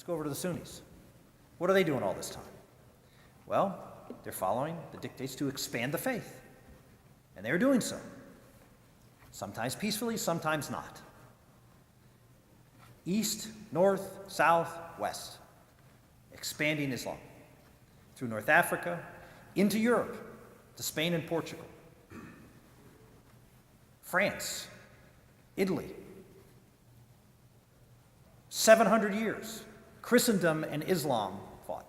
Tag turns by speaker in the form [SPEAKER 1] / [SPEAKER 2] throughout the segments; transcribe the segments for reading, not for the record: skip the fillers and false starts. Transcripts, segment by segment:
[SPEAKER 1] Let's go over to the Sunnis. What are they doing all this time? Well, they're following the dictates to expand the faith. And they're doing so. Sometimes peacefully, sometimes not. East, north, south, west. Expanding Islam. Through North Africa, into Europe, to Spain and Portugal. France, Italy. 700 years, Christendom and Islam fought.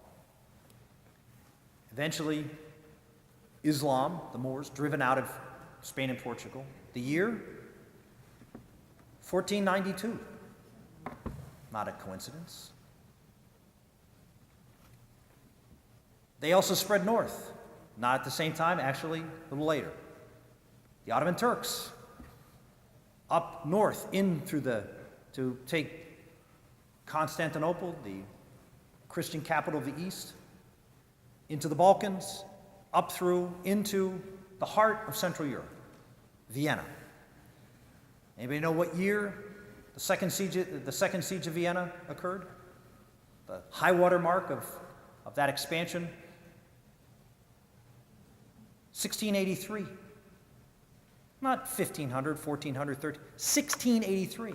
[SPEAKER 1] Eventually, Islam, the Moors, driven out of Spain and Portugal. The year, 1492. Not a coincidence. They also spread north, not at the same time, actually a little later. The Ottoman Turks, up north in through to take Constantinople, the Christian capital of the East, into the Balkans, up through into the heart of Central Europe, Vienna. Anybody know what year the second siege of Vienna occurred? The high water mark of that expansion? 1683. Not 1500, 1400, 1683.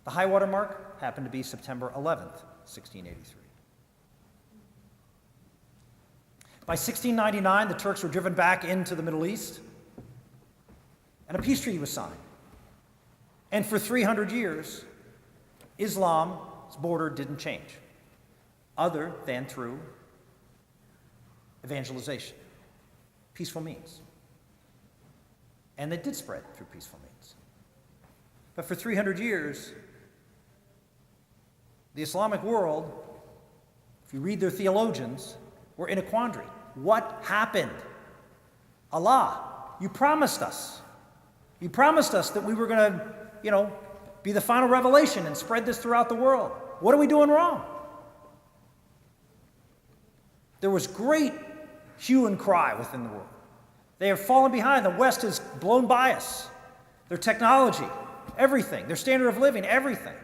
[SPEAKER 1] The high water mark happened to be September 11th, 1683. By 1699, the Turks were driven back into the Middle East, and a peace treaty was signed. And for 300 years, Islam's border didn't change, other than through evangelization, peaceful means. And they did spread through peaceful means. But for 300 years, the Islamic world, if you read their theologians, were in a quandary. What happened? Allah, you promised us. You promised us that we were going to, be the final revelation and spread this throughout the world. What are we doing wrong? There was great hue and cry within the world. They have fallen behind. The West has blown by us. Their technology, everything, their standard of living, everything.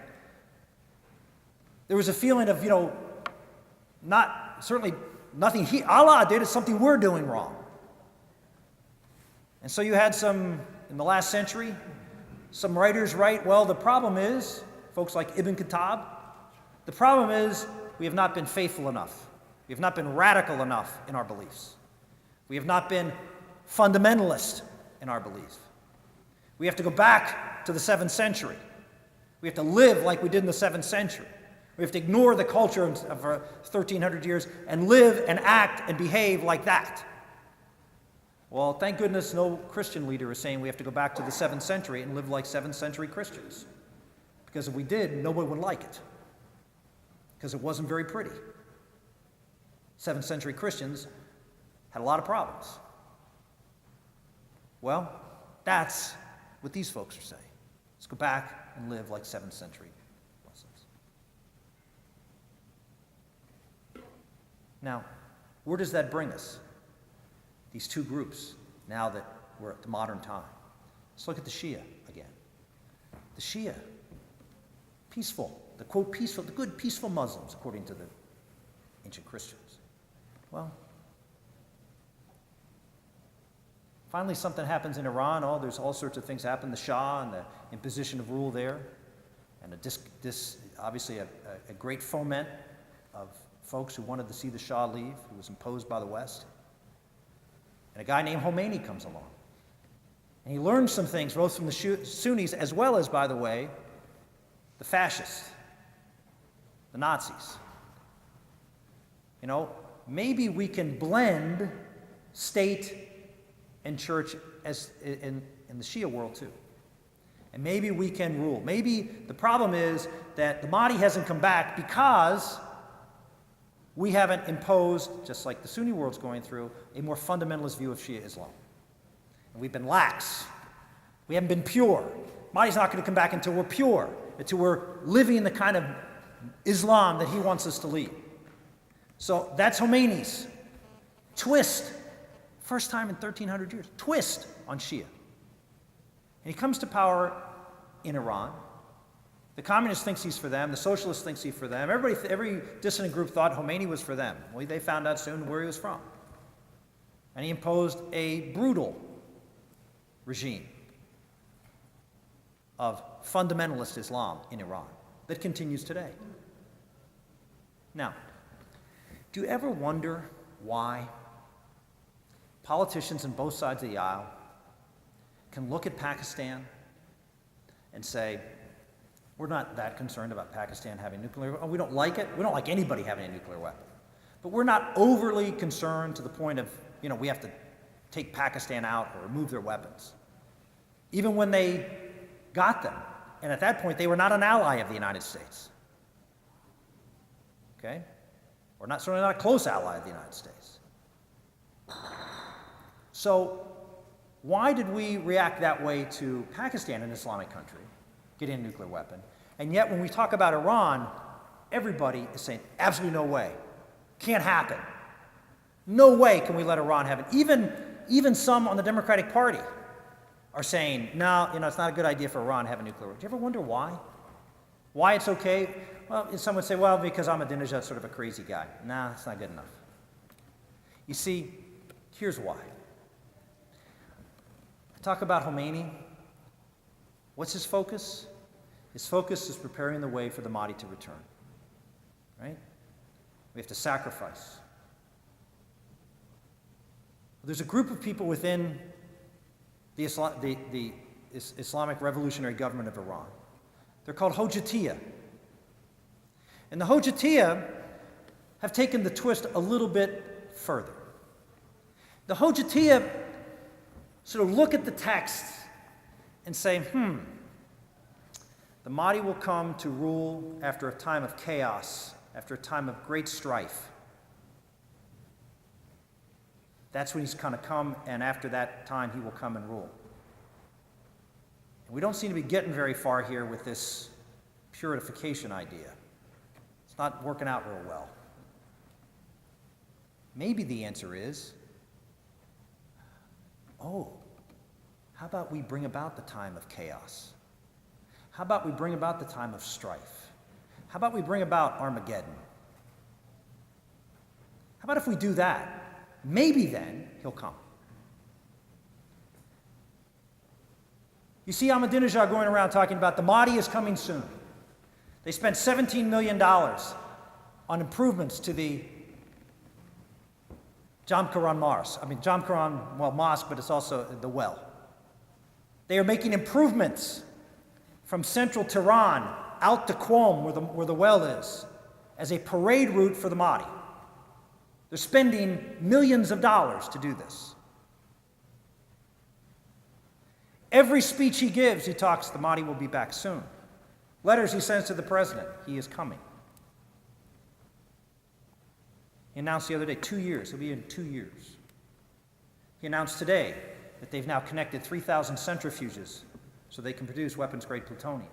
[SPEAKER 1] There was a feeling of, nothing Allah did is something we're doing wrong. And so you had in the last century, some writers write, well, the problem is, folks like Ibn Khattab, the problem is we have not been faithful enough. We have not been radical enough in our beliefs. We have not been fundamentalist in our beliefs. We have to go back to the 7th century. We have to live like we did in the 7th century. We have to ignore the culture of 1,300 years and live and act and behave like that. Well, thank goodness no Christian leader is saying we have to go back to the 7th century and live like 7th century Christians. Because if we did, nobody would like it. Because it wasn't very pretty. 7th century Christians had a lot of problems. Well, that's what these folks are saying. Let's go back and live like 7th century Muslims. Now, where does that bring us? These two groups, now that we're at the modern time. Let's look at the Shia again. The Shia, peaceful, the quote peaceful, the good peaceful Muslims, according to the ancient Christians. Well, finally something happens in Iran. Oh, there's all sorts of things happen. The Shah and the imposition of rule there, and obviously a great foment of folks who wanted to see the Shah leave, who was imposed by the West. And a guy named Khomeini comes along. And he learns some things, both from the Sunnis as well as, by the way, the fascists, the Nazis. Maybe we can blend state and church as in the Shia world too. And maybe we can rule. Maybe the problem is that the Mahdi hasn't come back because we haven't imposed, just like the Sunni world's going through, a more fundamentalist view of Shia Islam. And we've been lax. We haven't been pure. Mahdi's not going to come back until we're pure, until we're living in the kind of Islam that he wants us to lead. So that's Khomeini's twist. First time in 1,300 years. Twist on Shia. And he comes to power in Iran. The communist thinks he's for them. The socialist thinks he's for them. Every dissident group thought Khomeini was for them. Well, they found out soon where he was from. And he imposed a brutal regime of fundamentalist Islam in Iran that continues today. Now, do you ever wonder why politicians on both sides of the aisle can look at Pakistan and say, we're not that concerned about Pakistan having nuclear weapons. We don't like it. We don't like anybody having a nuclear weapon. But we're not overly concerned to the point of, we have to take Pakistan out or remove their weapons. Even when they got them. And at that point, they were not an ally of the United States. Okay? Or certainly not a close ally of the United States. So, why did we react that way to Pakistan, an Islamic country, getting a nuclear weapon? And yet, when we talk about Iran, everybody is saying, absolutely no way. Can't happen. No way can we let Iran have it. Even some on the Democratic Party are saying, no, it's not a good idea for Iran to have a nuclear weapon. Do you ever wonder why? Why it's okay? Well, some would say, well, because Ahmadinejad's sort of a crazy guy. Nah, that's not good enough. You see, here's why. Talk about Khomeini. What's his focus? His focus is preparing the way for the Mahdi to return. Right? We have to sacrifice. There's a group of people within the Islamic Revolutionary Government of Iran. They're called Hojatiyah. And the Hojatiyah have taken the twist a little bit further. The Hojatiyah sort of look at the text and say, the Mahdi will come to rule after a time of chaos, after a time of great strife. That's when he's going to come, and after that time, he will come and rule. And we don't seem to be getting very far here with this purification idea. It's not working out real well. Maybe the answer is, how about we bring about the time of chaos? How about we bring about the time of strife? How about we bring about Armageddon? How about if we do that? Maybe then he'll come. You see Ahmadinejad going around talking about the Mahdi is coming soon. They spent $17 million on improvements to the Jamkaran mosque, but it's also the well. They are making improvements from central Tehran out to Qom, where the well is, as a parade route for the Mahdi. They're spending millions of dollars to do this. Every speech he gives, he talks, the Mahdi will be back soon. Letters he sends to the president, he is coming. He announced the other day, 2 years, he'll be in 2 years. He announced today that they've now connected 3,000 centrifuges so they can produce weapons-grade plutonium.